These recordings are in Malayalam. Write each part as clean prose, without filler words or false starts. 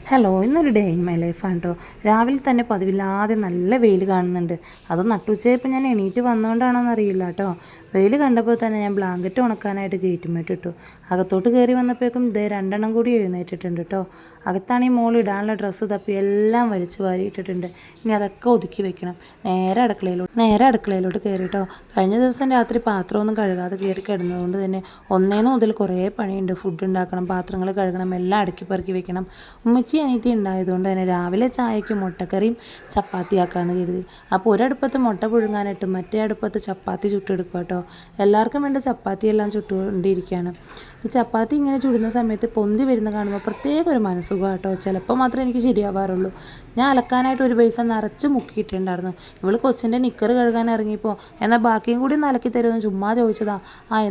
ഹലോ, ഇന്നൊരു ഡേ ഇൻ മൈ ലൈഫാണ് കേട്ടോ. രാവിലെ തന്നെ പതിവില്ലാതെ നല്ല വെയിൽ കാണുന്നുണ്ട്. അത് നട്ടുച്ചയപ്പോൾ ഞാൻ എണീറ്റ് വന്നുകൊണ്ടാണോന്ന് അറിയില്ല കേട്ടോ. വെയിൽ കണ്ടപ്പോൾ തന്നെ ഞാൻ ബ്ലാങ്കറ്റ് ഉണക്കാനായിട്ട് ഗേറ്റുമേറ്റിട്ടു. അകത്തോട്ട് കയറി വന്നപ്പോഴേക്കും രണ്ടെണ്ണം കൂടി എഴുന്നേറ്റിട്ടുണ്ട് കേട്ടോ. അകത്താണെങ്കിൽ മോൾ ഇടാനുള്ള ഡ്രസ്സ് തപ്പി എല്ലാം വലിച്ചു വാരിയിട്ടിട്ടുണ്ട്. ഇനി അതൊക്കെ ഒതുക്കി വെക്കണം. നേരെ അടുക്കളയിലോട്ട് കയറി കേട്ടോ. കഴിഞ്ഞ ദിവസം രാത്രി പാത്രമൊന്നും കഴുകാതെ കയറി കിടന്നതുകൊണ്ട് തന്നെ ഒന്നേന്ന് മുതൽ കുറേ പണിയുണ്ട്. ഫുഡ് ഉണ്ടാക്കണം, പാത്രങ്ങൾ കഴുകണം, എല്ലാം അടുക്കി പെറുക്കി വെക്കണം. ഉമ്മച്ചി അനിയത്തി ഉണ്ടായതുകൊണ്ട് തന്നെ രാവിലെ ചായക്ക് മുട്ടക്കറിയും ചപ്പാത്തിയാക്കാമെന്ന് കരുതി. അപ്പോൾ ഒരടുപ്പത്ത് മുട്ട പുഴുങ്ങാനിട്ട് മറ്റേ അടുപ്പത്ത് ചപ്പാത്തി ചുട്ടെടുക്കുക കേട്ടോ. എല്ലാവർക്കും വേണ്ട ചപ്പാത്തിയെല്ലാം ചുട്ടുകൊണ്ടിരിക്കുകയാണ്. ഈ ചപ്പാത്തി ഇങ്ങനെ ചുടുന്ന സമയത്ത് പൊന്തി വരുന്ന കാണുമ്പോൾ പ്രത്യേക ഒരു മനസ്സുഖം കേട്ടോ. ചിലപ്പോൾ മാത്രമേ എനിക്ക് ശരിയാവാറുള്ളൂ. ഞാൻ അലക്കാനായിട്ട് ഒരു പൈസ നിറച്ച് മുക്കിയിട്ടുണ്ടായിരുന്നു. ഇവള് കൊച്ചിൻ്റെ നിക്കറ് കഴുകാൻ ഇറങ്ങിയപ്പോൾ എന്നാൽ ബാക്കിയും കൂടി ഒന്ന് അലക്കി തരുമെന്ന് ചുമ്മാ ചോദിച്ചതാ.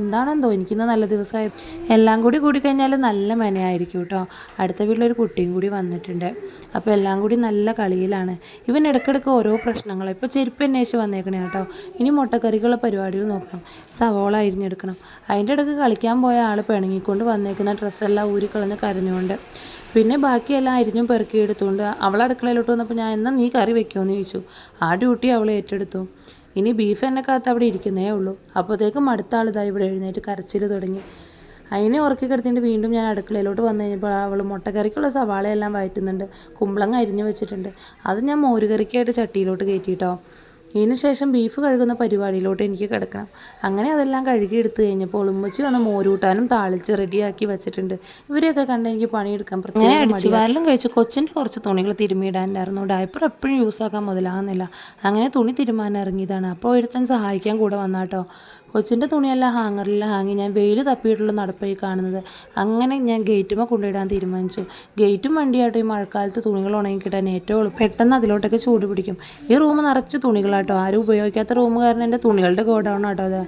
എന്താണെന്തോ എനിക്കിന്ന് നല്ല ദിവസമായി. എല്ലാം കൂടി കൂടിക്കഴിഞ്ഞാൽ നല്ല മെനയായിരിക്കും കേട്ടോ. അടുത്ത വീട്ടിലൊരു കുട്ടിയും കൂടി വന്നിട്ടുണ്ട്. അപ്പോൾ എല്ലാം കൂടി നല്ല കളിയിലാണ്. ഇവൻ ഇടയ്ക്കിടയ്ക്ക് ഓരോ പ്രശ്നങ്ങൾ. ഇപ്പോൾ ചെരുപ്പ് അന്വേഷിച്ച് വന്നേക്കണേ കേട്ടോ. ഇനി മുട്ടക്കറിക്കുള്ള പരിപാടികൾ നോക്കണം, സവോള അരിഞ്ഞെടുക്കണം. അതിൻ്റെ ഇടയ്ക്ക് കളിക്കാൻ പോയ ആൾ പിണങ്ങിക്കൊണ്ട് വന്നേക്കുന്ന ഡ്രസ്സെല്ലാം ഊരിക്കളഞ്ഞ് കരഞ്ഞുകൊണ്ട്. പിന്നെ ബാക്കിയെല്ലാം അരിഞ്ഞും പെറുക്കി എടുത്തുകൊണ്ട് അവൾ അടുക്കളയിലോട്ട് വന്നപ്പോൾ ഞാൻ എന്നാൽ നീ കറി വെക്കുമെന്ന് ചോദിച്ചു. ആ ഡ്യൂട്ടി അവൾ ഏറ്റെടുത്തു. ഇനി ബീഫ് എണ്ണക്കകത്ത് അവിടെ ഇരിക്കുന്നേ ഉള്ളൂ. അപ്പോഴത്തേക്കും അടുത്ത ആൾ ഇതാ ഇവിടെ എഴുന്നേറ്റ് കരച്ചിൽ തുടങ്ങി. അതിനെ ഉറക്കി കിടത്തിയിട്ട് വീണ്ടും ഞാൻ അടുക്കളയിലോട്ട് വന്നു കഴിഞ്ഞപ്പോൾ അവൾ മുട്ടക്കറിക്കുള്ള സവാളയെല്ലാം വഴറ്റുന്നുണ്ട്. കുമ്പളങ്ങ അരിഞ്ഞു വെച്ചിട്ടുണ്ട്. അത് ഞാൻ മോരുകറിക്കായിട്ട് ചട്ടിയിലോട്ട് കയറ്റിയിട്ടോ. ഇതിന് ശേഷം ബീഫ് കഴുകുന്ന പരിപാടിയിലോട്ട് എനിക്ക് കിടക്കണം. അങ്ങനെ അതെല്ലാം കഴുകി എടുത്തു കഴിഞ്ഞപ്പോൾ ഉമ്മച്ചി വന്ന് മോരൂട്ടാനും താളിച്ച് റെഡിയാക്കി വെച്ചിട്ടുണ്ട്. ഇവരെയൊക്കെ കണ്ട് എനിക്ക് പണിയെടുക്കാൻ പ്രത്യേകം അടിച്ചുവാരെല്ലാം കഴിച്ച് കൊച്ചിൻ്റെ കുറച്ച് തുണികൾ തിരുമ്മിയിടാനായിരുന്നു. ഡയപ്പർ എപ്പോഴും യൂസാക്കാൻ മുതലാകുന്നില്ല. അങ്ങനെ തുണി തിരുമാൻ ഇറങ്ങിയതാണ്. അപ്പോൾ ഒരുത്തൻ സഹായിക്കാൻ കൂടെ വന്നാട്ടോ. കൊച്ചിൻ്റെ തുണിയെല്ലാം ഹാങ്ങറിലെല്ലാം ഹാങ്ങി ഞാൻ വെയിൽ തപ്പിയിട്ടുള്ള നടപ്പായി കാണുന്നത്. അങ്ങനെ ഞാൻ ഗേറ്റുമ്പോൾ കൊണ്ടുവിടാൻ തീരുമാനിച്ചു. ഗേറ്റും വണ്ടിയാട്ടോ. ഈ മഴക്കാലത്ത് തുണികൾ ഉണങ്ങി കിട്ടാൻ ഏറ്റവും എളുപ്പം. പെട്ടെന്ന് അതിലോട്ടൊക്കെ ചൂട് പിടിക്കും. ഈ റൂം നിറച്ച് തുണികളാട്ടോ. ആരും ഉപയോഗിക്കാത്ത റൂം കാരണം എൻ്റെ തുണികളുടെ ഗോഡൗൺ ആട്ടോ അത്.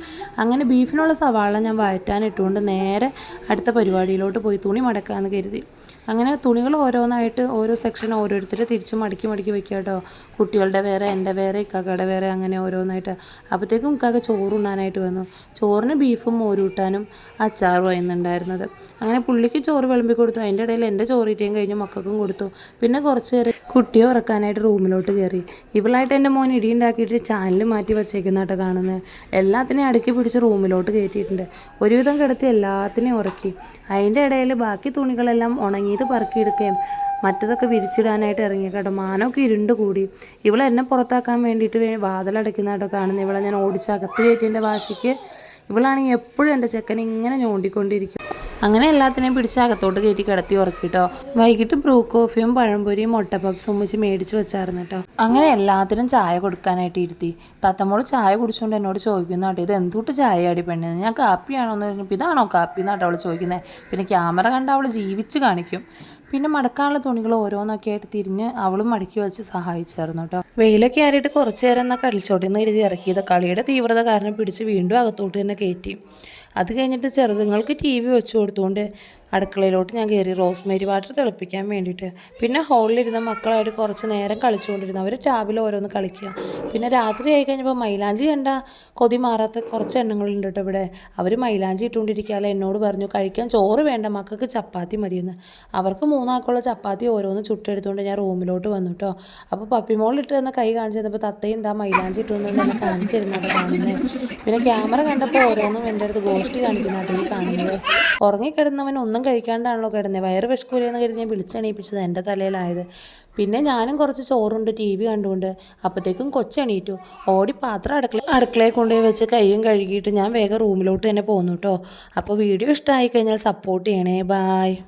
അങ്ങനെ ബീഫിനുള്ള സവാള ഞാൻ വഴറ്റാനിട്ടുകൊണ്ട് നേരെ അടുത്ത പരിപാടിയിലോട്ട് പോയി തുണി മടക്കാമെന്ന് കരുതി. അങ്ങനെ തുണികൾ ഓരോന്നായിട്ട് ഓരോ സെക്ഷൻ ഓരോരുത്തർ തിരിച്ച് മടക്കി വയ്ക്കുക കേട്ടോ. കുട്ടികളുടെ വേറെ, എൻ്റെ വേറെ, ഇക്കാക്കയുടെ വേറെ, അങ്ങനെ ഓരോന്നായിട്ട്. അപ്പോഴത്തേക്കും ഇക്കാക്ക ചോറുണ്ണാനായിട്ട് വന്നു. ചോറിന് ബീഫും മോരൂട്ടാനും അച്ചാറും ആയിരുന്നുണ്ടായിരുന്നത്. അങ്ങനെ പുള്ളിക്ക് ചോറ് വിളമ്പി കൊടുത്തു. അതിൻ്റെ ഇടയിൽ എൻ്റെ ചോറിറ്റേയും കഴിഞ്ഞ് മക്കൾക്കും കൊടുത്തു. പിന്നെ കുറച്ച് പേര് കുട്ടിയെ ഉറക്കാനായിട്ട് റൂമിലോട്ട് കയറി. ഇവളായിട്ട് എൻ്റെ മോൻ ഇടിയുണ്ടാക്കിയിട്ട് ചാനൽ മാറ്റി വച്ചേക്കുന്നതായിട്ട് കാണുന്നത്. എല്ലാത്തിനെയും അടുക്കി പിടിച്ച് റൂമിലോട്ട് കയറ്റിയിട്ടുണ്ട്. ഒരുവിധം കിടത്തി എല്ലാത്തിനെയും ഉറക്കി. അതിൻ്റെ ഇടയിൽ ബാക്കി തുണികളെല്ലാം ഉണങ്ങിയത് പറക്കിയെടുക്കുകയും മറ്റതൊക്കെ വിരിച്ചിടാനായിട്ട് ഇറങ്ങി കേട്ടോ. മാനമൊക്കെ ഇരുണ്ട് കൂടി. ഇവളെന്നെ പുറത്താക്കാൻ വേണ്ടിയിട്ട് വാതിലടയ്ക്കുന്നതായിട്ടോ കാണുന്നത്. ഇവളെ ഞാൻ ഓടിച്ച് അകത്ത് കയറ്റിൻ്റെ വാശിക്ക് ഇവളാണെങ്കിൽ എപ്പോഴും എൻ്റെ ചെക്കനെ ഇങ്ങനെ ഞോണ്ടിക്കൊണ്ടിരിക്കും. അങ്ങനെ എല്ലാത്തിനെയും പിടിച്ച് അകത്തോട്ട് കയറ്റി കിടത്തി ഉറക്കിട്ടോ. വൈകിട്ട് ബ്രൂ കോഫിയും പഴംപൊരിയും മുട്ട പപ്സും ഉമ്മച്ച് മേടിച്ച് വെച്ചായിരുന്നു കേട്ടോ. അങ്ങനെ എല്ലാത്തിനും ചായ കൊടുക്കാനായിട്ട് ഇരുത്തി. തത്തമ്മോള് ചായ കുടിച്ചുകൊണ്ട് എന്നോട് ചോദിക്കുന്നു കേട്ടോ, ഇത് എന്തുട്ട് ചായ അടി പെണ്ണെന്ന്. ഞാൻ കാപ്പിയാണോ എന്ന് പറഞ്ഞപ്പോൾ ഇതാണോ കാപ്പി എന്നാട്ടോ അവൾ ചോദിക്കുന്നത്. പിന്നെ ക്യാമറ കണ്ട് അവൾ ജീവിച്ച് കാണിക്കും. പിന്നെ മടക്കാനുള്ള തുണികൾ ഓരോന്നൊക്കെ ആയിട്ട് തിരിഞ്ഞ് അവളും മടക്കി വെച്ച് സഹായിച്ചായിരുന്നു കേട്ടോ. വെയിലൊക്കെ ആറിയിട്ട് കുറച്ച് നേരം എന്നാൽ കളിച്ചോട്ടിന്ന് എഴുതി ഇറക്കിയത്. കളിയുടെ തീവ്രത കാരണം പിടിച്ച് വീണ്ടും അകത്തോട്ട് തന്നെ കയറ്റി. അത് കഴിഞ്ഞിട്ട് ചെറുതുങ്ങൾക്ക് TV വെച്ച് കൊടുത്തുകൊണ്ട് അടുക്കളയിലോട്ട് ഞാൻ കയറി റോസ്മേരി വാട്ടർ തിളപ്പിക്കാൻ വേണ്ടിയിട്ട്. പിന്നെ ഹോളിലിരുന്ന മക്കളായിട്ട് കുറച്ച് നേരം കളിച്ചുകൊണ്ടിരുന്നു. അവർ രാവിലെ ഓരോന്ന് കളിക്കുക. പിന്നെ രാത്രി ആയി കഴിഞ്ഞപ്പോൾ മൈലാഞ്ചി കണ്ട കൊതി മാറാത്ത കുറച്ച് എണ്ണങ്ങളുണ്ട് കേട്ടോ ഇവിടെ. അവർ മൈലാഞ്ചി ഇട്ടുകൊണ്ടിരിക്കാതെ എന്നോട് പറഞ്ഞു കഴിക്കാൻ ചോറ് വേണ്ട, മക്കൾക്ക് ചപ്പാത്തി മതിയെന്ന്. അവർക്ക് 3 ആൾക്കുള്ള ചപ്പാത്തി ഓരോന്ന് ചുട്ടെടുത്തുകൊണ്ട് ഞാൻ റൂമിലോട്ട് വന്നു കേട്ടോ. അപ്പോൾ പപ്പിമോളിട്ട് തന്ന കൈ കാണിച്ചു തന്നപ്പോൾ തത്തയും എന്താ മൈലാഞ്ചി ഇട്ടുകൊണ്ട് തന്നെ കാണിച്ചിരുന്നത് കാണുന്നത്. പിന്നെ ക്യാമറ കണ്ടപ്പോൾ ഓരോന്നും എൻ്റെ അടുത്ത് ഗോഷ്ടി കാണിക്കുന്നതായിട്ട് ഈ കാണുന്നത്. ഉറങ്ങിക്കിടന്നവൻ ഒന്നും കഴിക്കാണ്ടാണല്ലോ കിടന്നത്. വയറ് വിശക്കൂലെന്ന് കരുതി ഞാൻ വിളിച്ചെണീപ്പിച്ചത് എൻ്റെ തലയിലായത്. പിന്നെ ഞാനും കുറച്ച് ചോറുണ്ട് TV കണ്ടുകൊണ്ട്. അപ്പോഴത്തേക്കും കൊച്ചെണീറ്റു. ഓടി പാത്രം അടുക്കളയിൽ കൊണ്ടുപോയി വെച്ച് കൈയും കഴുകിയിട്ട് ഞാൻ വേഗം റൂമിലോട്ട് തന്നെ പോന്നു കേട്ടോ. അപ്പോൾ വീഡിയോ ഇഷ്ടമായി കഴിഞ്ഞാൽ സപ്പോർട്ട് ചെയ്യണേ. ബായ്.